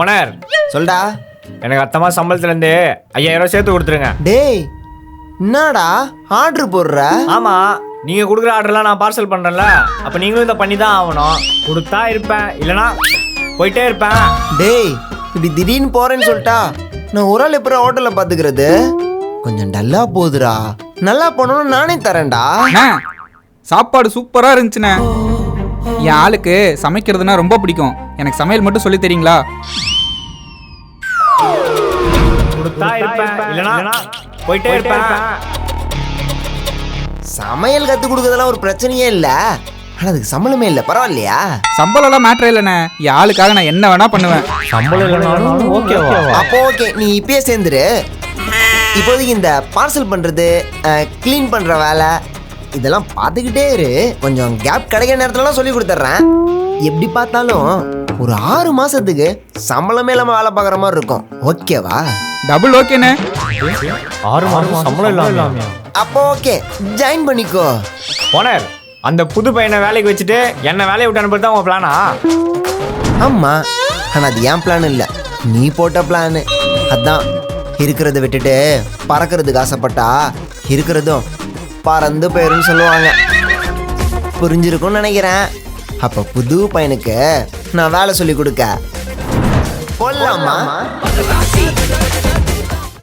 Owner சொல்டா. எனக்கு அத்தமா சம்பளத்துலேருந்து 5000 சேர்த்து கொடுத்துருங்க. டேய் என்னடா ஆர்டர் போடுற? ஆமாம், நீங்கள் கொடுக்குற ஆர்டர்லாம் நான் பார்சல் பண்ணுறேன்ல, அப்போ நீங்களும் இதை பண்ணி தான் ஆகணும். கொடுத்தா இருப்பேன், இல்லைனா போயிட்டே இருப்பேன். டேய் இப்படி திடீர்னு போறேன்னு சொல்லிட்டா நான் ஒரு ஆள் எப்பறம் ஹோட்டல்ல பாத்துக்கிறது? கொஞ்சம் டல்லா போகுதுடா. நல்லா போனோம்னு நானே தரேன்டா. சாப்பாடு சூப்பரா இருந்துச்சுண்ணே. என் ஆளுக்கு சமைக்கிறதுனா ரொம்ப பிடிக்கும். எனக்கு சமையல் மட்டும் சொல்லி தரீங்களா? கொடுத்தா இருப்பேன், இல்லைனா போயிட்டே இருப்பேன். சமையல் கத்து கொடுக்கறதெல்லாம் ஒரு பிரச்சனையே இல்ல. ஆனா அதுக்கு சம்பளமே இல்ல, பரவாயில்லையா? சம்பளம்லாம் மேட்ரே இல்லைண்ணே. என் ஆளுக்காக நான் என்ன வேணா பண்ணுவேன். சம்பளம் இல்லைனாலும் ஓகேவா? அப்போ ஓகே, நீ இப்பயே சேர்ந்துரு. இப்போதைக்கு இந்த பார்சல் பண்றது, க்ளீன் பண்ற வேலை இதெல்லாம் பார்த்துக்கிட்டே இரு. கொஞ்சம் கேப் கிடைக்கிற நேரத்துலலாம் சொல்லி கொடுத்துட்றேன். எப்படி பார்த்தாலும் ஒரு 6 மாசத்துக்கு சம்பளமே இல்லாம வேலை பார்க்குற மாதிரி இருக்கும். ஓகேவா? டபுள் ஓகேண்ணே. 6 மாதம் சம்பளம் இல்லாமல்? அப்போ ஓகே, ஜாயின் பண்ணிக்கோ. ஓனர், அந்த புது பையனை வேலைக்கு வச்சுட்டு என்ன வேலையை விட்டு அனுப்புறது தான் உங்கள் பிளானா? ஆமா, ஆனா அது என் பிளான் இல்லை, நீ போட்ட பிளானு. அதான் இருக்கிறத விட்டுட்டு பறக்கிறதுக்கு ஆசைப்பட்டா இருக்கிறதும் பறந்து போயிருன்னு சொல்லுவாங்க. புரிஞ்சிருக்கும்னு நினைக்கிறேன். அப்ப புது பையனுக்கு நான் வேலை சொல்லி கொடுக்க போடலாமா?